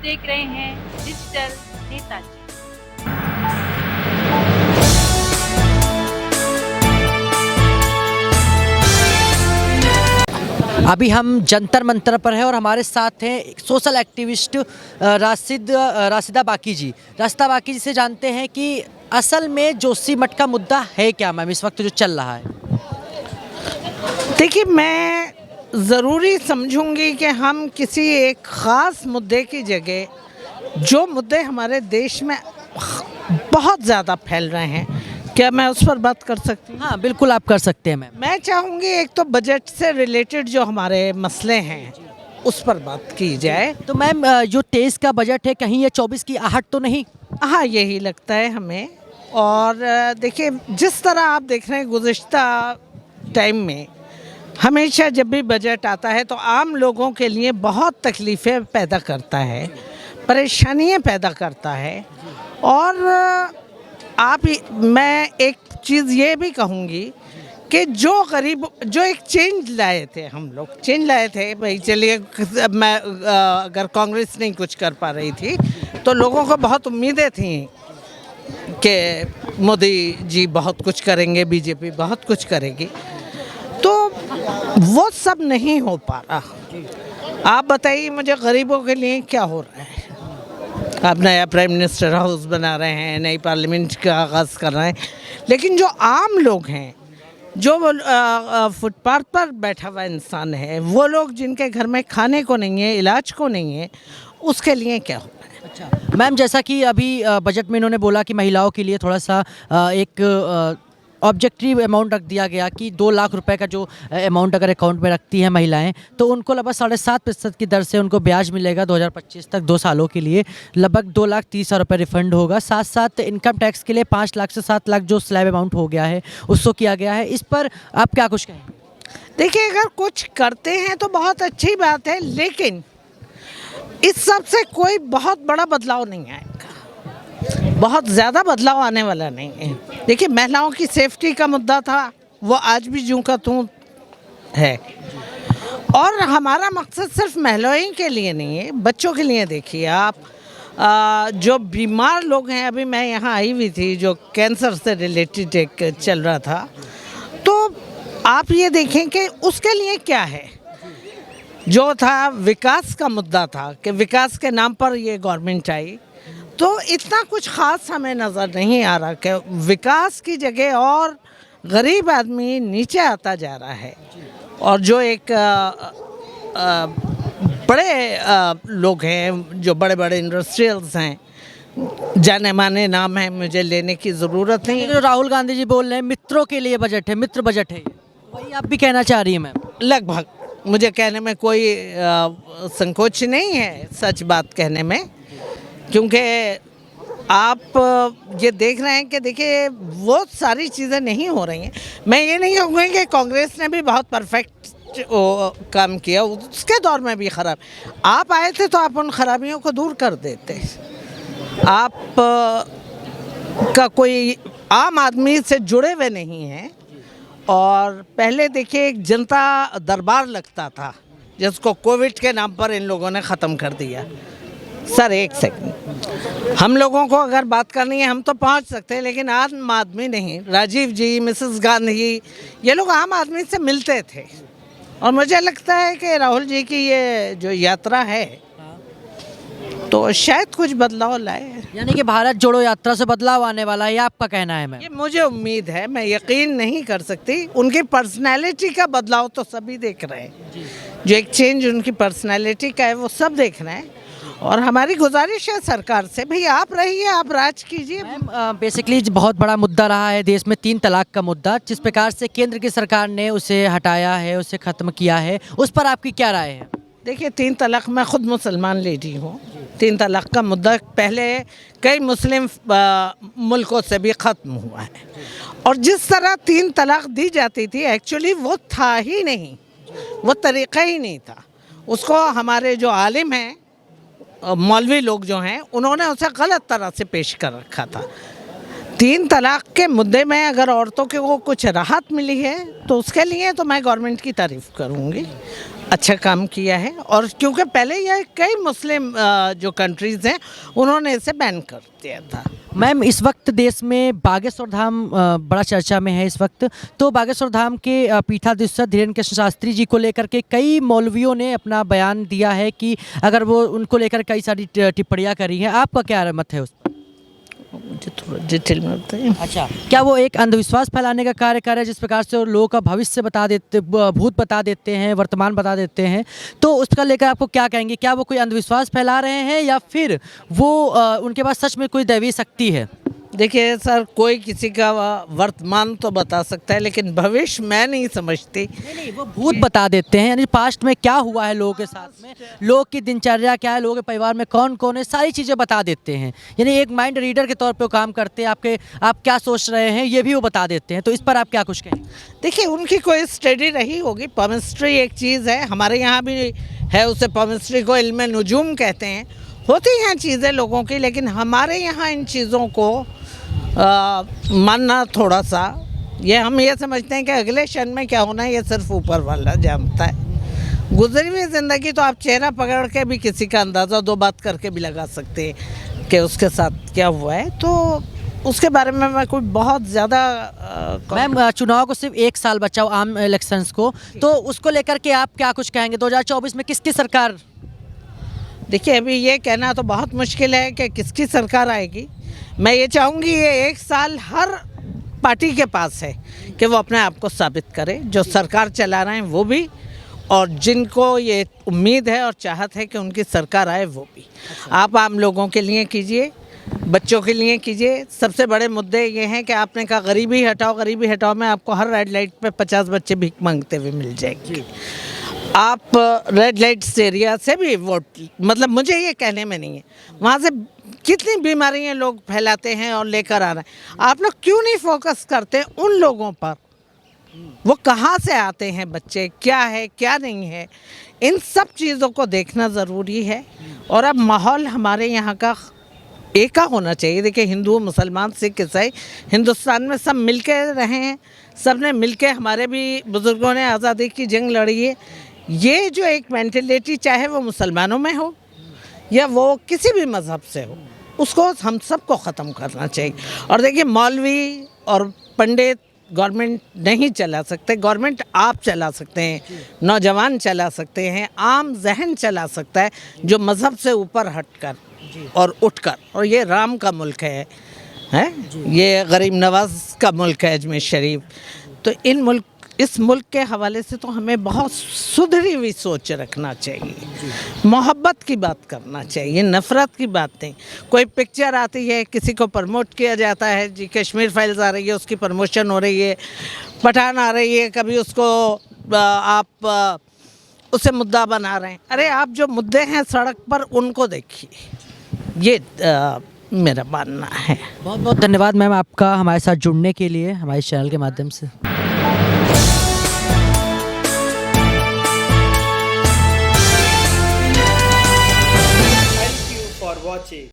देख रहे हैं डिजिटल नेताजी। अभी हम जंतर मंतर पर हैं और हमारे साथ हैं सोशल एक्टिविस्ट राशिदा बाकी जी। राशिदा बाकी जी से जानते हैं कि असल में जोशीमठ का मुद्दा है क्या मैम इस वक्त जो चल रहा है। देखिए, मैं ज़रूरी समझूंगी कि हम किसी एक ख़ास मुद्दे की जगह जो मुद्दे हमारे देश में बहुत ज़्यादा फैल रहे हैं, क्या मैं उस पर बात कर सकती हूँ? हाँ बिल्कुल आप कर सकते हैं मैम। मैं चाहूँगी एक तो बजट से रिलेटेड जो हमारे मसले हैं उस पर बात की जाए। तो मैम जो 23 का बजट है कहीं ये 24 की आहट तो नहीं? हाँ, यही लगता है हमें। और देखिए, जिस तरह आप देख रहे हैं गुज़िश्ता टाइम में हमेशा जब भी बजट आता है तो आम लोगों के लिए बहुत तकलीफ़ें पैदा करता है, परेशानियां पैदा करता है। और मैं एक चीज़ ये भी कहूँगी कि जो गरीब जो एक चेंज लाए थे, हम लोग चेंज लाए थे भाई। चलिए, मैं अगर कांग्रेस नहीं कुछ कर पा रही थी तो लोगों को बहुत उम्मीदें थी कि मोदी जी बहुत कुछ करेंगे, बीजेपी बहुत कुछ करेगी, तो वो सब नहीं हो पा रहा। आप बताइए मुझे, गरीबों के लिए क्या हो रहा है? आप नया प्राइम मिनिस्टर हाउस बना रहे हैं, नई पार्लियामेंट का आगाज़ कर रहे हैं, लेकिन जो आम लोग हैं, जो फुटपाथ पर बैठा हुआ इंसान है, वो लोग जिनके घर में खाने को नहीं है, इलाज को नहीं है, उसके लिए क्या हो रहा है? अच्छा मैम, जैसा कि अभी बजट में इन्होंने बोला कि महिलाओं के लिए थोड़ा सा एक ऑब्जेक्टिव अमाउंट रख दिया गया कि 2 लाख रुपए का जो अमाउंट अगर अकाउंट में रखती हैं महिलाएं तो उनको लगभग 7.5% की दर से उनको ब्याज मिलेगा 2025 तक 2 सालों के लिए। लगभग 2,30,000 रुपये रिफंड होगा। साथ साथ इनकम टैक्स के लिए 5 लाख से 7 लाख जो स्लैब अमाउंट हो गया है उसको किया गया है। इस पर आप क्या कुछ कहेंगे? देखिए, अगर कुछ करते हैं तो बहुत अच्छी बात है, लेकिन इस सब से कोई बहुत बड़ा बदलाव नहीं आएगा, बहुत ज़्यादा बदलाव आने वाला नहीं है। देखिए, महिलाओं की सेफ्टी का मुद्दा था, वो आज भी जूं का त्यों है। और हमारा मकसद सिर्फ महिलाओं के लिए नहीं है, बच्चों के लिए। देखिए आप, जो बीमार लोग हैं, अभी मैं यहाँ आई हुई थी, जो कैंसर से रिलेटेड एक चल रहा था, तो आप ये देखें कि उसके लिए क्या है। जो था विकास का मुद्दा था कि विकास के नाम पर ये गवर्नमेंट आई, तो इतना कुछ ख़ास हमें नज़र नहीं आ रहा कि विकास की जगह और गरीब आदमी नीचे आता जा रहा है। और जो एक बड़े लोग हैं, जो बड़े बड़े इंडस्ट्रियल्स हैं, जाने माने नाम है, मुझे लेने की ज़रूरत नहीं। जो राहुल गांधी जी बोल रहे हैं मित्रों के लिए बजट है, मित्र बजट है, वही आप भी कहना चाह रही हैं मैम? लगभग मुझे कहने में कोई संकोच नहीं है, सच बात कहने में, क्योंकि आप ये देख रहे हैं कि देखिए वो सारी चीज़ें नहीं हो रही हैं। मैं ये नहीं कहूँगी कि कांग्रेस ने भी बहुत परफेक्ट काम किया, उसके दौर में भी ख़राब। आप आए थे तो आप उन खराबियों को दूर कर देते। आप का कोई आम आदमी से जुड़े हुए नहीं हैं। और पहले देखिए, एक जनता दरबार लगता था जिसको कोविड के नाम पर इन लोगों ने ख़त्म कर दिया। सर एक सेकंड, हम लोगों को अगर बात करनी है हम तो पहुंच सकते हैं, लेकिन आम आदमी नहीं। राजीव जी, मिसेस गांधी, ये लोग आम आदमी से मिलते थे। और मुझे लगता है कि राहुल जी की ये जो यात्रा है तो शायद कुछ बदलाव लाए। यानी कि भारत जोड़ो यात्रा से बदलाव आने वाला है, ये आपका कहना है मैम? ये मुझे उम्मीद है, मैं यकीन नहीं कर सकती। उनकी पर्सनैलिटी का बदलाव तो सभी देख रहे हैं, जो एक चेंज उनकी पर्सनैलिटी का है वो सब देख रहे हैं। और हमारी गुजारिश है सरकार से, भाई आप रहिए, आप राज कीजिए। मैम बेसिकली बहुत बड़ा मुद्दा रहा है देश में 3 तलाक का मुद्दा, जिस प्रकार से केंद्र की सरकार ने उसे हटाया है, उसे ख़त्म किया है, उस पर आपकी क्या राय है? देखिए, 3 तलाक, मैं खुद मुसलमान लेडी हूँ। 3 तलाक का मुद्दा पहले कई मुस्लिम मुल्कों से भी ख़त्म हुआ है। और जिस तरह 3 तलाक दी जाती थी, एक्चुअली वो था ही नहीं, वो तरीक़ा ही नहीं था। उसको हमारे जो आलिम हैं, मौलवी लोग जो हैं, उन्होंने उसे गलत तरह से पेश कर रखा था। 3 तलाक के मुद्दे में अगर औरतों को कुछ राहत मिली है तो उसके लिए तो मैं गवर्नमेंट की तारीफ़ करूँगी। अच्छा काम किया है, और क्योंकि पहले ये कई मुस्लिम जो कंट्रीज़ हैं उन्होंने इसे बैन कर दिया था। मैम इस वक्त देश में बागेश्वर धाम बड़ा चर्चा में है इस वक्त। तो बागेश्वर धाम के पीठाधीश्वर धीरेन्द्र कृष्ण शास्त्री जी को लेकर के कई मौलवियों ने अपना बयान दिया है कि अगर वो उनको लेकर कई सारी टिप्पणियां करी हैं, आपका क्या मत है उस पर? मुझे थोड़ा डिटेल में बताइए। अच्छा, क्या वो एक अंधविश्वास फैलाने का कार्य कर रहे हैं, जिस प्रकार से वो लोगों का भविष्य बता देते, भूत बता देते हैं, वर्तमान बता देते हैं, तो उसका लेकर आपको क्या कहेंगे? क्या वो कोई अंधविश्वास फैला रहे हैं या फिर वो उनके पास सच में कोई दैवीय शक्ति है? देखिए सर, कोई किसी का वर्तमान तो बता सकता है, लेकिन भविष्य मैं नहीं समझती। नहीं, वो भूत बता देते हैं, यानी पास्ट में क्या हुआ है लोगों के साथ में, लोग की दिनचर्या क्या है, लोगों के परिवार में कौन कौन है, सारी चीज़ें बता देते हैं। यानी एक माइंड रीडर के तौर पे वो काम करते हैं। आप क्या सोच रहे हैं ये भी वो बता देते हैं। तो इस पर आप क्या कुछ कहें? देखिए, उनकी कोई स्टडी रही होगी। पॉमिस्ट्री एक चीज़ है, हमारे यहाँ भी है, उसे पॉमिस्ट्री को इल्म नुजूम कहते हैं। होती हैं चीज़ें लोगों की, लेकिन हमारे यहाँ इन चीज़ों को मानना थोड़ा सा, हम ये समझते हैं कि अगले क्षण में क्या होना है ये सिर्फ ऊपर वाला जानता है। गुजरी हुई ज़िंदगी तो आप चेहरा पकड़ के भी किसी का अंदाज़ा दो बात करके भी लगा सकते हैं कि उसके साथ क्या हुआ है। तो उसके बारे में मैं कोई बहुत ज़्यादा मैम चुनाव को सिर्फ 1 साल बचा हो, आम इलेक्शंस को, तो उसको लेकर के आप क्या कुछ कहेंगे? 2024 में किसकी सरकार? देखिए, अभी ये कहना तो बहुत मुश्किल है कि किसकी सरकार आएगी। मैं ये चाहूँगी ये 1 साल हर पार्टी के पास है कि वो अपने आप को साबित करे, जो सरकार चला रहे हैं वो भी, और जिनको ये उम्मीद है और चाहत है कि उनकी सरकार आए वो भी। आप आम लोगों के लिए कीजिए, बच्चों के लिए कीजिए। सबसे बड़े मुद्दे ये हैं कि आपने कहा गरीबी हटाओ, गरीबी हटाओ में आपको हर रेड लाइट पे 50 बच्चे भीख मांगते हुए मिल जाएंगे। आप रेड लाइट्स एरिया से भी वोट, मतलब मुझे ये कहने में नहीं है, वहाँ से कितनी बीमारियाँ लोग फैलाते हैं और लेकर आ रहे हैं। आप लोग क्यों नहीं फोकस करते उन लोगों पर? वो कहाँ से आते हैं बच्चे, क्या है क्या नहीं है, इन सब चीज़ों को देखना ज़रूरी है। और अब माहौल हमारे यहाँ का एका होना चाहिए। देखिए, हिंदू, मुसलमान, सिख, ईसाई हिंदुस्तान में सब मिल के रहे हैं, सब ने मिल के, हमारे भी बुज़ुर्गों ने आज़ादी की जंग लड़ी है। ये जो एक मेंटलिटी, चाहे वो मुसलमानों में हो या वो किसी भी मज़हब से हो, उसको हम सबको ख़त्म करना चाहिए। और देखिए, मौलवी और पंडित गवर्नमेंट नहीं चला सकते, गवर्नमेंट आप चला सकते हैं, नौजवान चला सकते हैं, आम जहन चला सकता है, जो मज़हब से ऊपर हटकर और उठकर। और ये राम का मुल्क है, ये गरीब नवाज का मुल्क है, अजमेर शरीफ। तो इस मुल्क के हवाले से तो हमें बहुत सुधरी हुई सोच रखना चाहिए, मोहब्बत की बात करना चाहिए, नफ़रत की बात नहीं। कोई पिक्चर आती है, किसी को प्रमोट किया जाता है, जी कश्मीर फाइल्स आ रही है, उसकी प्रमोशन हो रही है, पठान आ रही है, कभी उसको आप उसे मुद्दा बना रहे हैं। अरे आप जो मुद्दे हैं सड़क पर उनको देखिए, ये मेरा मानना है। बहुत बहुत धन्यवाद मैम आपका हमारे साथ जुड़ने के लिए, हमारे चैनल के माध्यम से। for watching.